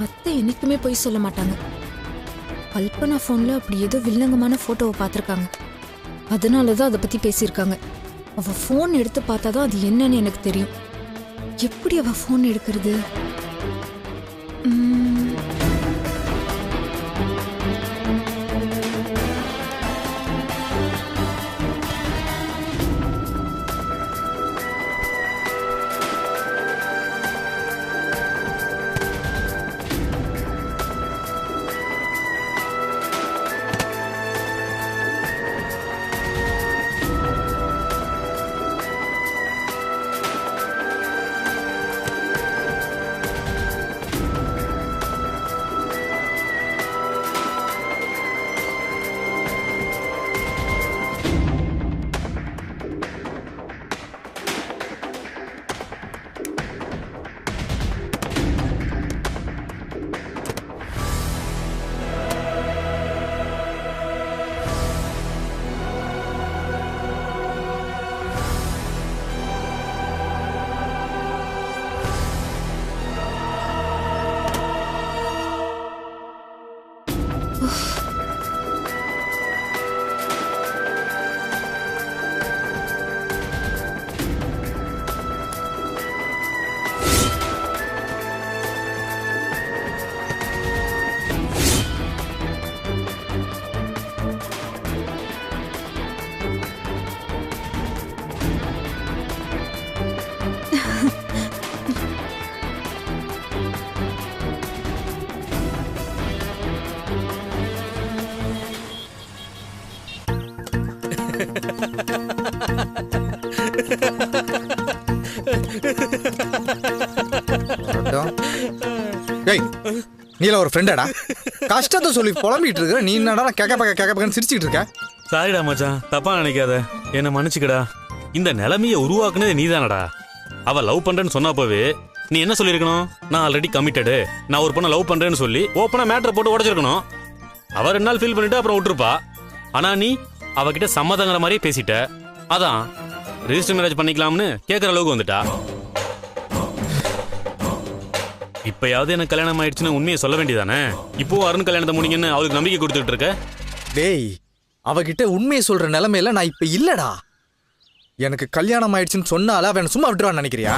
அத்தை என்னைக்குமே போய் சொல்ல மாட்டாங்க. கல்பனா ஃபோன்ல அப்படி ஏதோ வில்லங்கமான போட்டோவை பார்த்துருக்காங்க. அதனாலதான் அதை பத்தி பேசியிருக்காங்க. அவ ஃபோன் எடுத்து பார்த்தாதான் அது என்னன்னு எனக்கு தெரியும். எப்படி அவ ஃபோன் எடுக்கிறது? நீல ஒரு ஃப்ரெண்டாடா, கஷ்டத்தை சொல்லி புலம்பிட்டு இருக்க. நீ என்னடா கேக்க சிரிச்சுட்டு இருக்க? சாரிடா மச்சான், தப்பா நினைக்காத, என்ன மன்னிச்சுக்கடா. இந்த நிலைமையை உருவாக்குனது நீதானடா. அவ லவ் பண்றேன்னு சொன்னப்பவே நீ என்ன சொல்லிருக்கணும்? நான் ஆல்ரெடி கமிட்டடு, நான் ஒரு பொண்ணை லவ் பண்றேன்னு சொல்லி ஓப்பனா மேட்டரை போட்டு உடச்சிருக்கணும். அவ 2 நாள் ஃபீல் பண்ணிட்டு அப்புறம் விட்டுருப்பா. ஆனா நீ அவகிட்ட சம்மதங்கிற மாதிரியே பேசிட்ட. அதான் ரெஜிஸ்டர் மேரேஜ் பண்ணிக்கலாம்னு கேட்கற அளவுக்கு வந்துட்டா. இப்பயாவது எனக்கு கல்யாணம் ஆயிடுச்சுன்னு உண்மையை சொல்ல வேண்டியதானே? இப்போ அருண் கல்யாணத்தை முடிங்கன்னு அவளுக்கு நம்பிக்கை கொடுத்துட்டு இருக்க. டேய், அவகிட்ட உண்மையை சொல்ற நிலைமையில நான் இப்ப இல்லடா. எனக்கு கல்யாணம் ஆயிடுச்சுன்னு சொன்னால அவன் சும்மா விட்டுருவான்னு நினைக்கிறியா?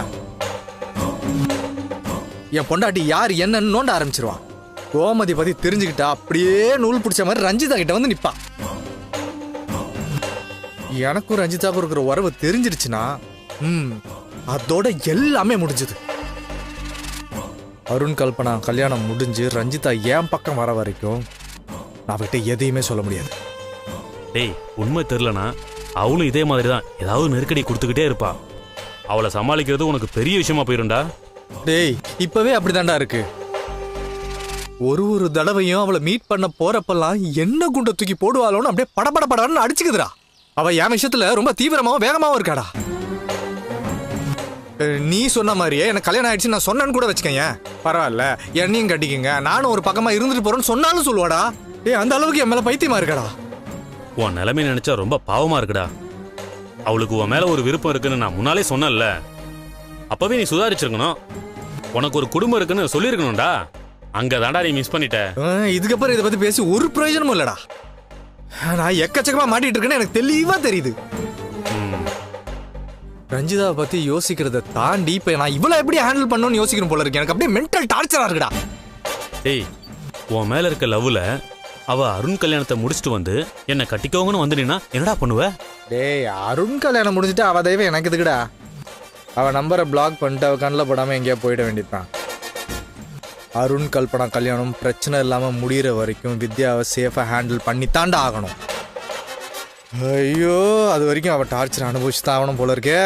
என் பொண்டாட்டி யார் என்னன்னு நோண்ட ஆரம்பிச்சிருவான். கோமதி பத்தி தெரிஞ்சுக்கிட்டா அப்படியே நூல் பிடிச்ச மாதிரி ரஞ்சிதா கிட்ட வந்து நிப்பா. எனக்கும் ரஞ்சிதாவுக்கும் இருக்கிற உறவு தெரிஞ்சிருச்சுன்னா அதோட எல்லாமே முடிஞ்சது. அருண் கல்பனா கல்யாணம் முடிஞ்சு ரஞ்சிதா என் பக்கம் வர வரைக்கும் நான் அவகிட்ட எதையுமே சொல்ல முடியாது. டேய், உண்மை தெரியலனா அவளும் இதே மாதிரி தான் ஏதாவது நெருக்கடி கொடுத்துக்கிட்டே இருப்பா. அவளை சமாளிக்கிறது உனக்கு பெரிய விஷயமா போயிருண்டா. டேய், இப்பவே அப்படிதான்டா இருக்கு. ஒரு தடவையும் அவளை மீட் பண்ண போறப்பெல்லாம் என்ன குண்டை தூக்கி போடுவாளோன்னு அப்படியே படபடன்னு அடிச்சுக்குதுடா. அவ என் விஷயத்துல ரொம்ப தீவிரமாவும் வேகமாவும் இருக்காடா. நீ சொன்ன மாதிரியே எனக்கு கல்யாணம் ஆயிடுச்சு நான் சொன்னேன்னு கூட வச்சுக்கங்க, பரவாயில்ல, என்னையும் கட்டிக்கங்க, நானும் ஒரு பக்கமா இருந்துட்டு போறேன்னு சொன்னாலும் சொல்லுவாடா. அந்த அளவுக்கு என் மேல பைத்தியமா இருக்கடா. உன் நிலைமை நினைச்சா ரொம்ப பாவமா இருக்குடா. அவளுக்கு உன் மேல ஒரு விருப்பம் இருக்குன்னு நான் முன்னாலே சொன்னேன்ல. அப்பவே நீ சுதாரிச்சிருக்கணும். உனக்கு ஒரு குடும்பம் இருக்குன்னு சொல்லிருக்கணும்டா. அங்கதான்டா நீ மிஸ் பண்ணிட்ட. இதுக்கப்புறம் இதை பத்தி பேசி ஒரு பிரயோஜனமும் இல்லடா. நான் எக்கச்சக்கமா மாட்டிட்டு இருக்கேன்னு எனக்கு தெளிவா தெரியுது. ரஞ்சிதாவை பத்தி யோசிக்கிறத தாண்டி இப்ப நான் இவளை எப்படி ஹேண்டில் பண்ணணும்னு யோசிக்கணும் போல இருக்கு. எனக்கு அப்படியே மென்டல் டார்ச்சரா இருக்குடா. டேய், உன் மேல இருக்க லவ்ல அவ அருண் கல்யாணத்தை முடிச்சுட்டு வந்து என்ன கட்டிக்கோங்கன்னு வந்துட்டீங்கன்னா என்னடா பண்ணுவ? டேய், அருண் கல்யாணம் முடிஞ்சுட்டு அவ தெய்வம் எனக்கு எதுக்குடா? அவ நம்பரை பிளாக் பண்ணிட்டு அவ கண்ணில் போடாம எங்கேயா போயிட வேண்டியதுதான். அருண் கல்பனா கல்யாணம் பிரச்சனை இல்லாம முடிகிற வரைக்கும் வித்யாவை சேஃபா ஹேண்டில் பண்ணித்தாண்டா ஆகணும். ஐயோ, அது வரைக்கும் அவ டார்ச்சர் அனுபவிச்சு தான் ஆகணும் போல இருக்கே.